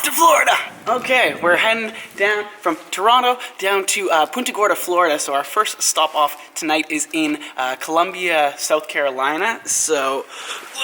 off to Florida. Okay, we're heading down from Toronto down to Punta Gorda, Florida. So our first stop off tonight is in Columbia, South Carolina. So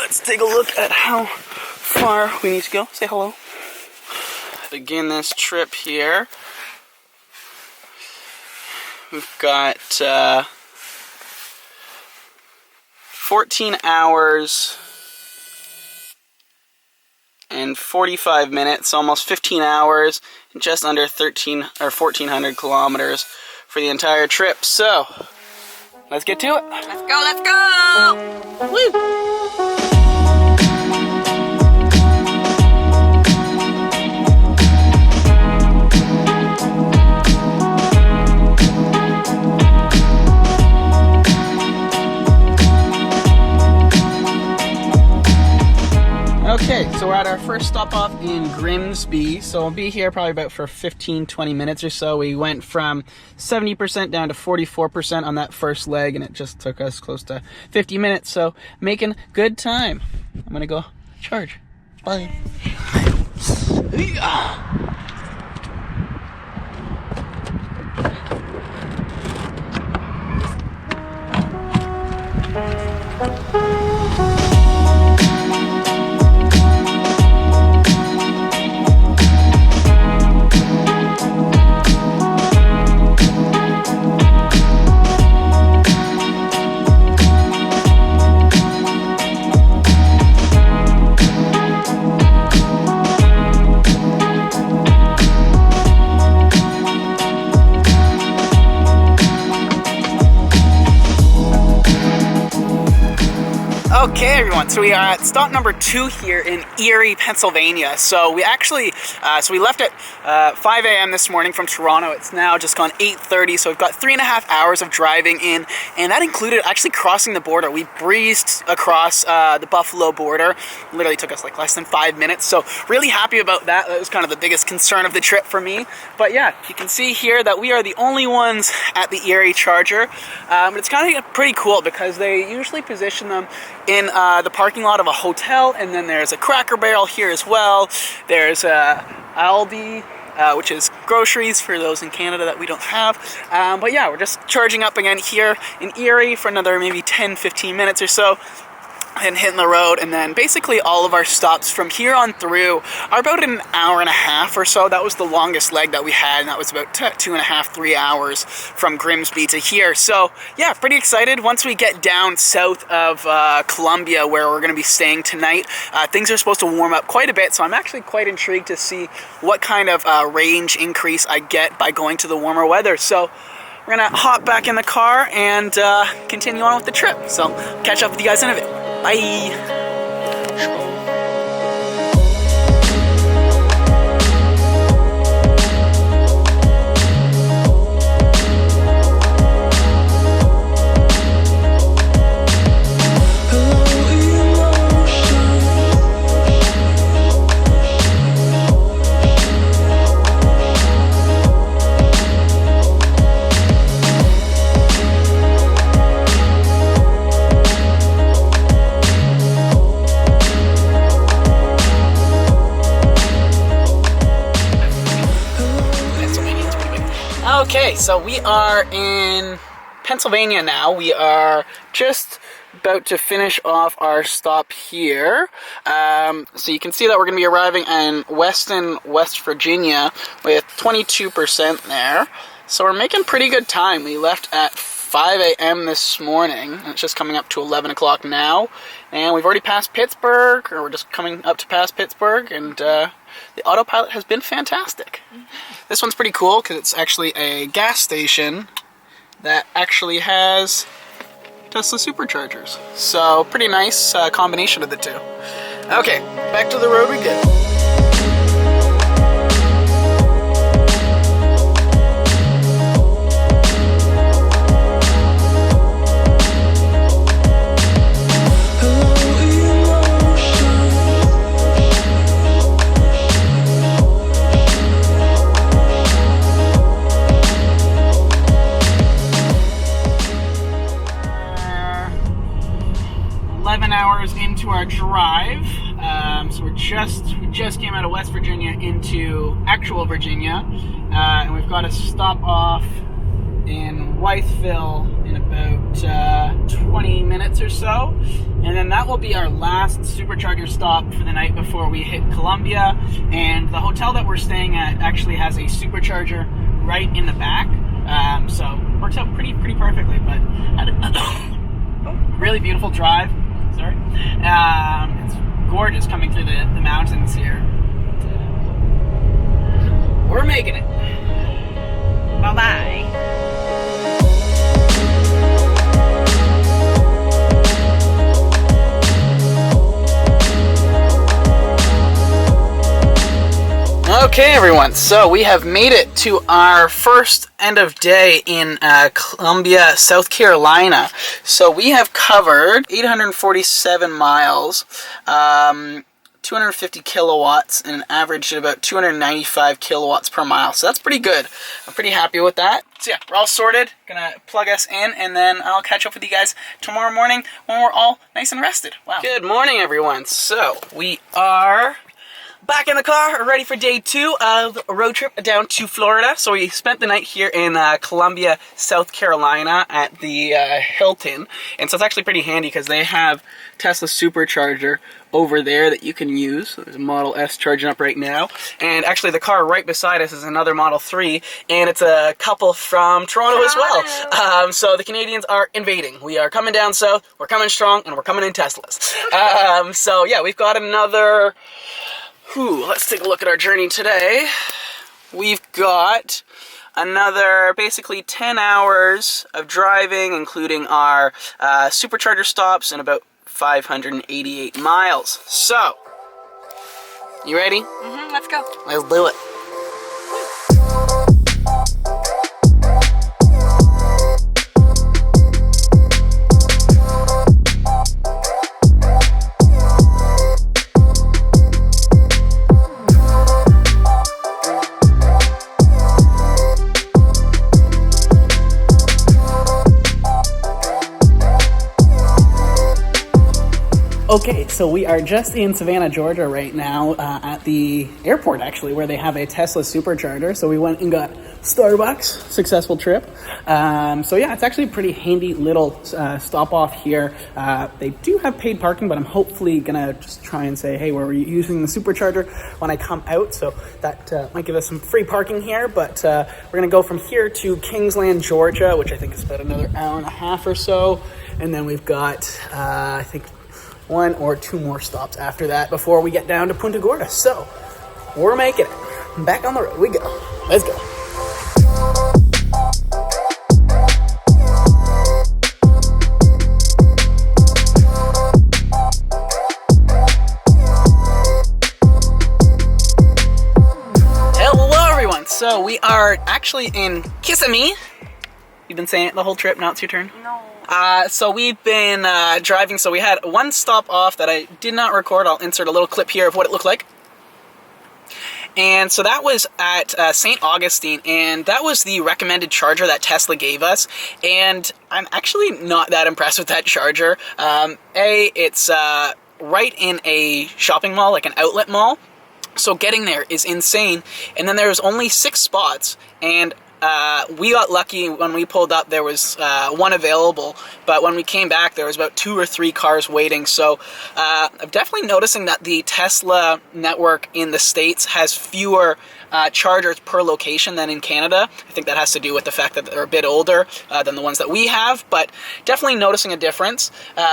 let's take a look at how far we need to go. Say hello. Begin this trip here. We've got 14 hours and 45 minutes, almost 15 hours, and just under 1,400 kilometers for the entire trip. So, let's get to it. Let's go, let's go! Woo! Okay, so we're at our first stop off in Grimsby, so we'll be here probably about for 15-20 minutes or so. We went from 70% down to 44% on that first leg, and it just took us close to 50 minutes, so making good time. I'm gonna go charge. Bye. Okay, everyone, so we are at stop number 2 here in Erie, Pennsylvania. So we actually, we left at 5 a.m. this morning from Toronto. It's now just gone 8:30, so we've got 3.5 hours of driving in, and that included actually crossing the border. We breezed across the Buffalo border. Literally took us like less than 5 minutes, so really happy about that. That was kind of the biggest concern of the trip for me. But yeah, you can see here that we are the only ones at the Erie charger. It's kind of pretty cool because they usually position them in the parking lot of a hotel, and then there's a Cracker Barrel here as well. There's Aldi, which is groceries for those in Canada that we don't have. But yeah, we're just charging up again here in Erie for another maybe 10-15 minutes or so, and hitting the road. And then basically all of our stops from here on through are about an hour and a half or so. That was the longest leg that we had, and that was about 2.5-3 hours from Grimsby to here. So yeah, pretty excited. Once we get down south of Columbia, where we're going to be staying tonight, things are supposed to warm up quite a bit, so I'm actually quite intrigued to see what kind of range increase I get by going to the warmer weather. So we're gonna hop back in the car and continue on with the trip. So catch up with you guys in a bit. Bye. 'Kay, so we are in Pennsylvania now. We are just about to finish off our stop here. So you can see that we're going to be arriving in Weston, West Virginia with 22% there. So we're making pretty good time. We left at 5 a.m. this morning, and it's just coming up to 11 o'clock now. And we've already passed Pittsburgh, or we're just coming up to pass Pittsburgh, and the autopilot has been fantastic. This one's pretty cool because it's actually a gas station that actually has Tesla superchargers. So pretty nice combination of the two. Okay, back to the road we go. 11 hours into our drive. So we just came out of West Virginia into actual Virginia, and we've got a stop off in Wytheville in about 20 minutes or so, and then that will be our last supercharger stop for the night before we hit Columbia. And the hotel that we're staying at actually has a supercharger right in the back, so works out pretty perfectly. But really beautiful drive. Sorry, it's gorgeous coming through the mountains here. We're making it. Bye-bye. Okay, everyone, so we have made it to our first end of day in Columbia, South Carolina. So we have covered 847 miles, 250 kilowatts, and averaged at about 295 kilowatts per mile. So that's pretty good. I'm pretty happy with that. So yeah, we're all sorted. Gonna plug us in, and then I'll catch up with you guys tomorrow morning when we're all nice and rested. Wow. Good morning, everyone. So we are back in the car, ready for day 2 of a road trip down to Florida. So we spent the night here in Columbia, South Carolina at the Hilton. And so it's actually pretty handy because they have Tesla supercharger over there that you can use. So there's a Model S charging up right now. And actually the car right beside us is another Model 3, and it's a couple from Toronto as well. So the Canadians are invading. We are coming down south, we're coming strong, and we're coming in Teslas. So yeah, we've got another... let's take a look at our journey today. We've got another basically 10 hours of driving, including our supercharger stops, and about 588 miles. So, you ready? Let's go. Let's do it. Okay, so we are just in Savannah, Georgia right now at the airport, actually, where they have a Tesla supercharger. So we went and got Starbucks, successful trip. So yeah, it's actually a pretty handy little stop off here. They do have paid parking, but I'm hopefully gonna just try and say, hey, we're using the supercharger when I come out. So that might give us some free parking here, but we're gonna go from here to Kingsland, Georgia, which I think is about another hour and a half or so. And then we've got, I think, 1 or 2 more stops after that before we get down to Punta Gorda. So we're making it. Back on the road we go. Let's go. Hello, everyone. So we are actually in Kissimmee. You've been saying it the whole trip. Now it's your turn. No. So we've been driving, so we had one stop off that I did not record. I'll insert a little clip here of what it looked like. And so that was at St. Augustine, and that was the recommended charger that Tesla gave us. And I'm actually not that impressed with that charger. It's right in a shopping mall, like an outlet mall. So getting there is insane. And then there was only 6 spots, and we got lucky when we pulled up. There was one available, but when we came back there was about 2 or 3 cars waiting. So I'm definitely noticing that the Tesla network in the States has fewer chargers per location than in Canada. I think that has to do with the fact that they're a bit older than the ones that we have, but definitely noticing a difference.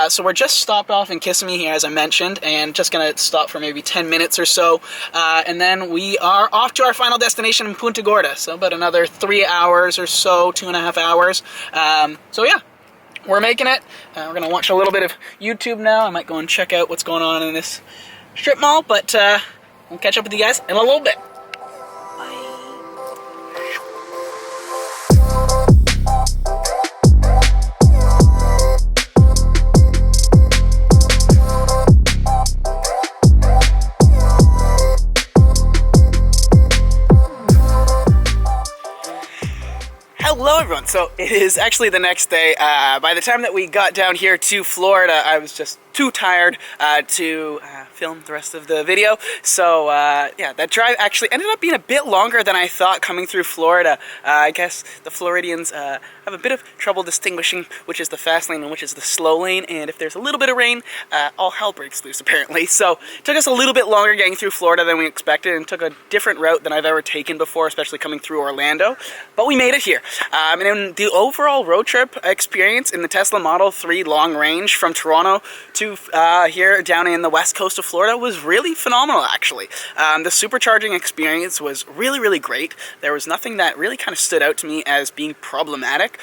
So we're just stopped off in Kissimmee here, as I mentioned, and just gonna stop for maybe 10 minutes or so, and then we are off to our final destination in Punta Gorda. So about another 3 hours or so, 2.5 hours. So yeah, we're making it. We're gonna watch a little bit of YouTube now. I might go and check out what's going on in this strip mall, but we'll catch up with you guys in a little bit. Hello everyone, so it is actually the next day. By the time that we got down here to Florida, I was just too tired to film the rest of the video. So yeah, that drive actually ended up being a bit longer than I thought coming through Florida. I guess the Floridians have a bit of trouble distinguishing which is the fast lane and which is the slow lane, and if there's a little bit of rain, all hell breaks loose apparently. So it took us a little bit longer getting through Florida than we expected, and took a different route than I've ever taken before, especially coming through Orlando. But we made it here. And in the overall road trip experience in the Tesla Model 3 long range from Toronto to here down in the west coast of Florida was really phenomenal, actually. The supercharging experience was really, really great. There was nothing that really kind of stood out to me as being problematic.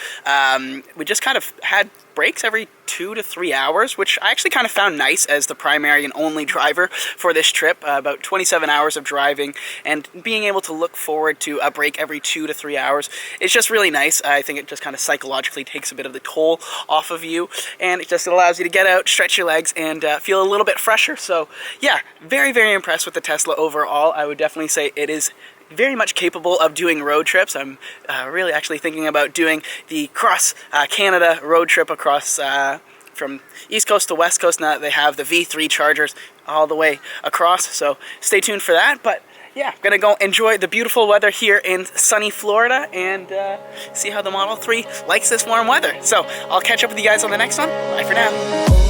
We just kind of had breaks every 2 to 3 hours, which I actually kind of found nice as the primary and only driver for this trip. About 27 hours of driving, and being able to look forward to a break every 2 to 3 hours is just really nice. I think it just kind of psychologically takes a bit of the toll off of you, and it just allows you to get out, stretch your legs, and feel a little bit fresher. So yeah, very, very impressed with the Tesla overall. I would definitely say it is very much capable of doing road trips. I'm really actually thinking about doing the cross Canada road trip across from East Coast to West Coast now that they have the V3 chargers all the way across. So stay tuned for that. But yeah, gonna go enjoy the beautiful weather here in sunny Florida and see how the Model 3 likes this warm weather. So I'll catch up with you guys on the next one. Bye for now.